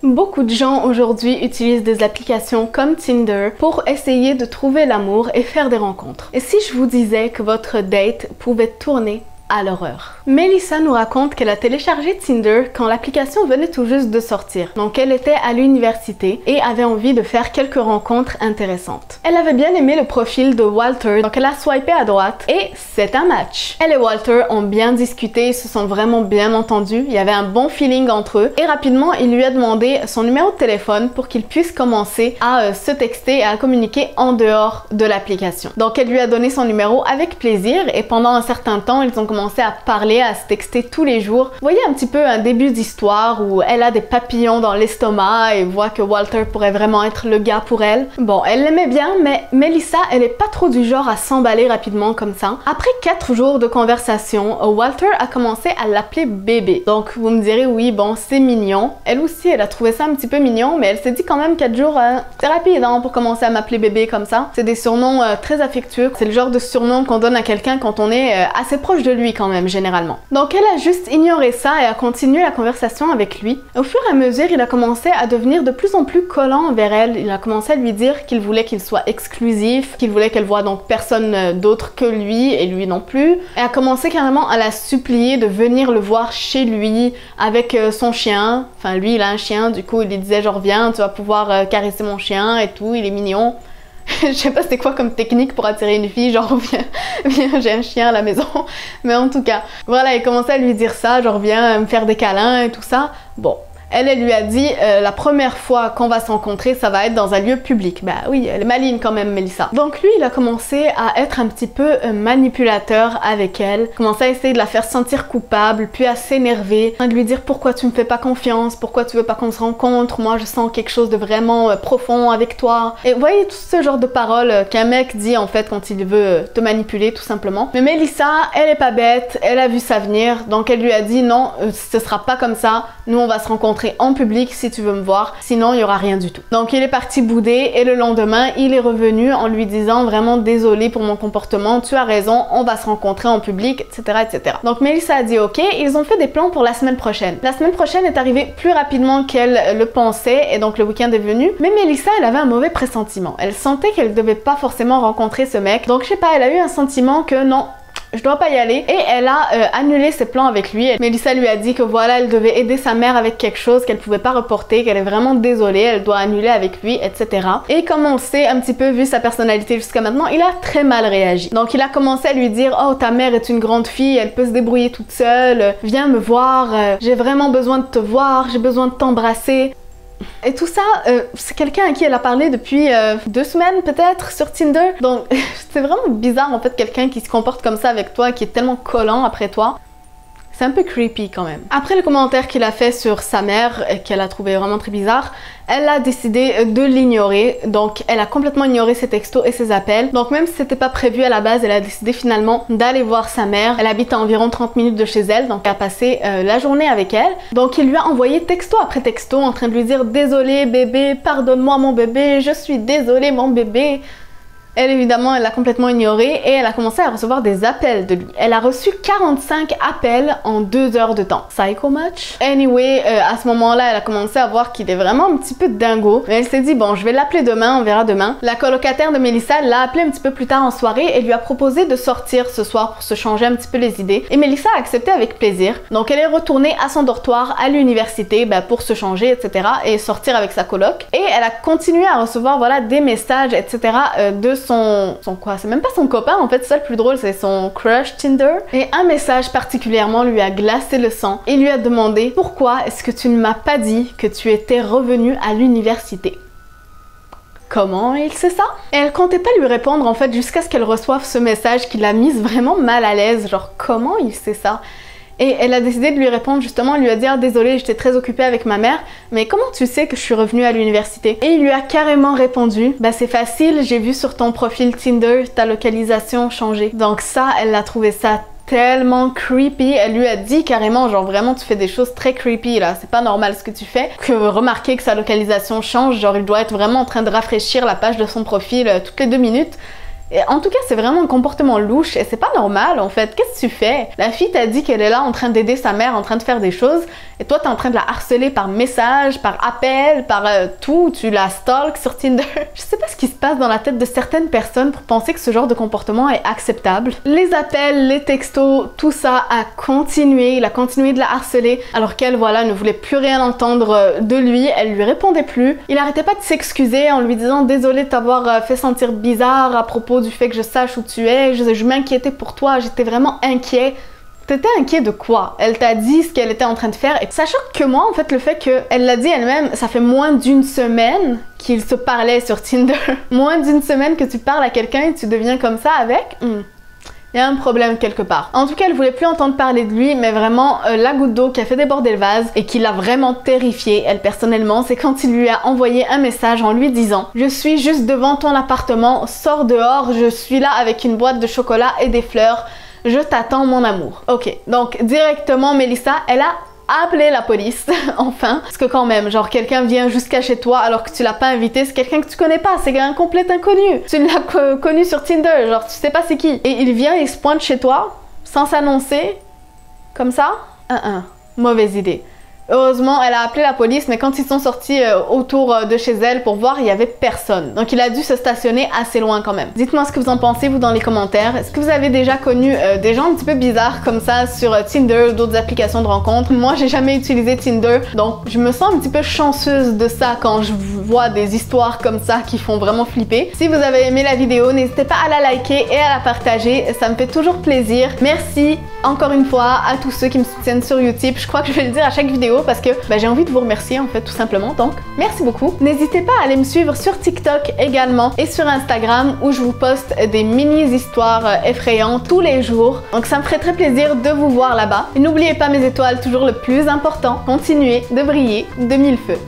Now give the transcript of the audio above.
Beaucoup de gens aujourd'hui utilisent des applications comme Tinder pour essayer de trouver l'amour et faire des rencontres. Et si je vous disais que votre date pouvait tourner à l'horreur? Melissa nous raconte qu'elle a téléchargé Tinder quand l'application venait tout juste de sortir. Donc elle était à l'université et avait envie de faire quelques rencontres intéressantes. Elle avait bien aimé le profil de Walter, donc elle a swipé à droite et c'est un match. Elle et Walter ont bien discuté, ils se sont vraiment bien entendus, il y avait un bon feeling entre eux et rapidement il lui a demandé son numéro de téléphone pour qu'il puisse commencer à se texter et à communiquer en dehors de l'application. Donc elle lui a donné son numéro avec plaisir et pendant un certain temps ils ont commencé à parler, à se texter tous les jours. Vous voyez un petit peu un début d'histoire où elle a des papillons dans l'estomac et voit que Walter pourrait vraiment être le gars pour elle. Bon, elle l'aimait bien, mais Melissa, elle est pas trop du genre à s'emballer rapidement comme ça. Après 4 jours de conversation, Walter a commencé à l'appeler bébé. Donc vous me direz, oui, bon, c'est mignon. Elle aussi, elle a trouvé ça un petit peu mignon, mais elle s'est dit quand même 4 jours, c'est rapide hein, pour commencer à m'appeler bébé comme ça. C'est des surnoms très affectueux. C'est le genre de surnom qu'on donne à quelqu'un quand on est assez proche de lui quand même, généralement. Donc elle a juste ignoré ça et a continué la conversation avec lui. Au fur et à mesure, il a commencé à devenir de plus en plus collant envers elle. Il a commencé à lui dire qu'il voulait qu'il soit exclusif, qu'il voulait qu'elle voie donc personne d'autre que lui et lui non plus. Elle a commencé carrément à la supplier de venir le voir chez lui avec son chien. Enfin lui, il a un chien, du coup il lui disait genre viens, tu vas pouvoir caresser mon chien et tout, il est mignon. Je sais pas c'était quoi comme technique pour attirer une fille, genre viens j'ai un chien à la maison. Mais en tout cas, voilà, il commençait à lui dire ça, genre viens me faire des câlins et tout ça. Bon. Elle lui a dit la première fois qu'on va se rencontrer, ça va être dans un lieu public. Bah oui, elle est maligne quand même, Melissa. Donc lui, il a commencé à être un petit peu manipulateur avec elle, commencé à essayer de la faire sentir coupable, puis à s'énerver, de lui dire pourquoi tu me fais pas confiance, pourquoi tu veux pas qu'on se rencontre, moi je sens quelque chose de vraiment profond avec toi. Et vous voyez tout ce genre de paroles qu'un mec dit en fait quand il veut te manipuler tout simplement. Mais Melissa, elle est pas bête, elle a vu ça venir, donc elle lui a dit non, ce sera pas comme ça, nous on va se rencontrer en public si tu veux me voir, sinon il y aura rien du tout. Donc il est parti bouder et le lendemain il est revenu en lui disant vraiment désolé pour mon comportement, tu as raison, on va se rencontrer en public, etc. etc. Donc Melissa a dit ok, ils ont fait des plans pour la semaine prochaine. La semaine prochaine est arrivée plus rapidement qu'elle le pensait et donc le week-end est venu, mais Melissa elle avait un mauvais pressentiment. Elle sentait qu'elle devait pas forcément rencontrer ce mec, donc je sais pas, elle a eu un sentiment que non, je dois pas y aller et elle a annulé ses plans avec lui. Melissa lui a dit que voilà, elle devait aider sa mère avec quelque chose qu'elle pouvait pas reporter, qu'elle est vraiment désolée, elle doit annuler avec lui, etc. Et comme on le sait un petit peu vu sa personnalité jusqu'à maintenant, il a très mal réagi. Donc il a commencé à lui dire oh ta mère est une grande fille, elle peut se débrouiller toute seule, viens me voir, j'ai vraiment besoin de te voir, j'ai besoin de t'embrasser. Et tout ça, c'est quelqu'un à qui elle a parlé depuis 2 semaines peut-être sur Tinder. Donc c'est vraiment bizarre en fait quelqu'un qui se comporte comme ça avec toi, qui est tellement collant après toi. C'est un peu creepy quand même. Après le commentaire qu'il a fait sur sa mère, qu'elle a trouvé vraiment très bizarre, elle a décidé de l'ignorer. Donc elle a complètement ignoré ses textos et ses appels. Donc même si c'était pas prévu à la base, elle a décidé finalement d'aller voir sa mère. Elle habite à environ 30 minutes de chez elle, donc elle a passé la journée avec elle. Donc il lui a envoyé texto après texto en train de lui dire désolé bébé, pardonne-moi mon bébé, je suis désolée mon bébé. Elle évidemment, elle l'a complètement ignoré et elle a commencé à recevoir des appels de lui. Elle a reçu 45 appels en 2 heures de temps. Psycho much? Anyway, à ce moment-là, elle a commencé à voir qu'il est vraiment un petit peu dingo. Mais elle s'est dit, bon, je vais l'appeler demain, on verra demain. La colocataire de Melissa l'a appelé un petit peu plus tard en soirée et lui a proposé de sortir ce soir pour se changer un petit peu les idées. Et Melissa a accepté avec plaisir. Donc elle est retournée à son dortoir à l'université pour se changer, etc. et sortir avec sa coloc. Et elle a continué à recevoir voilà, des messages, etc. de son quoi, c'est même pas son copain en fait, c'est ça le plus drôle, c'est son crush Tinder. Et un message particulièrement lui a glacé le sang et lui a demandé pourquoi est-ce que tu ne m'as pas dit que tu étais revenu à l'université. Comment il sait ça? Et elle comptait pas lui répondre en fait jusqu'à ce qu'elle reçoive ce message qui l'a mise vraiment mal à l'aise, genre comment il sait ça? Et elle a décidé de lui répondre justement, elle lui a dit ah, désolée, j'étais très occupée avec ma mère, mais comment tu sais que je suis revenue à l'université? Et il lui a carrément répondu bah c'est facile, j'ai vu sur ton profil Tinder ta localisation changer. Donc ça, elle a trouvé ça tellement creepy. Elle lui a dit carrément genre vraiment tu fais des choses très creepy là, c'est pas normal ce que tu fais. Que remarquer que sa localisation change, genre il doit être vraiment en train de rafraîchir la page de son profil toutes les 2 minutes. Et en tout cas, c'est vraiment un comportement louche et c'est pas normal en fait. Qu'est-ce que tu fais? La fille t'a dit qu'elle est là en train d'aider sa mère, en train de faire des choses Et toi, t'es en train de la harceler par message, par appel, par tout. Tu la stalk sur Tinder. Je sais pas ce qui se passe dans la tête de certaines personnes pour penser que ce genre de comportement est acceptable. Les appels, les textos, tout ça a continué. Il a continué de la harceler alors qu'elle, voilà, ne voulait plus rien entendre de lui. Elle lui répondait plus. Il arrêtait pas de s'excuser en lui disant « Désolé de t'avoir fait sentir bizarre à propos du fait que je sache où tu es. Je m'inquiétais pour toi. J'étais vraiment inquiet. » T'étais inquiet de quoi? Elle t'a dit ce qu'elle était en train de faire et ça choque que moi en fait le fait qu'elle l'a dit elle-même, ça fait moins d'une semaine qu'ils se parlaient sur Tinder. Moins d'une semaine que tu parles à quelqu'un et tu deviens comme ça avec? Il y a un problème quelque part. En tout cas, elle voulait plus entendre parler de lui, mais vraiment, la goutte d'eau qui a fait déborder le vase et qui l'a vraiment terrifiée, elle personnellement, c'est quand il lui a envoyé un message en lui disant « Je suis juste devant ton appartement, sors dehors, je suis là avec une boîte de chocolat et des fleurs. Je t'attends mon amour. » Ok, donc directement Melissa, elle a appelé la police, enfin. Parce que quand même, genre quelqu'un vient jusqu'à chez toi alors que tu l'as pas invité, c'est quelqu'un que tu connais pas, c'est un complet inconnu. Tu l'as connu sur Tinder, genre tu sais pas c'est qui. Et il vient, il se pointe chez toi, sans s'annoncer, comme ça. Mauvaise idée. Heureusement, elle a appelé la police, mais quand ils sont sortis autour de chez elle pour voir, il n'y avait personne. Donc il a dû se stationner assez loin quand même. Dites-moi ce que vous en pensez, vous, dans les commentaires. Est-ce que vous avez déjà connu des gens un petit peu bizarres comme ça sur Tinder, d'autres applications de rencontres? Moi, j'ai jamais utilisé Tinder, donc je me sens un petit peu chanceuse de ça quand je vois des histoires comme ça qui font vraiment flipper. Si vous avez aimé la vidéo, n'hésitez pas à la liker et à la partager. Ça me fait toujours plaisir. Merci encore une fois à tous ceux qui me soutiennent sur Utip. Je crois que je vais le dire à chaque vidéo parce que j'ai envie de vous remercier en fait tout simplement, donc merci beaucoup. N'hésitez pas à aller me suivre sur TikTok également et sur Instagram où je vous poste des mini histoires effrayantes tous les jours, donc ça me ferait très plaisir de vous voir là-bas. Et n'oubliez pas mes étoiles, toujours le plus important, continuez de briller de mille feux.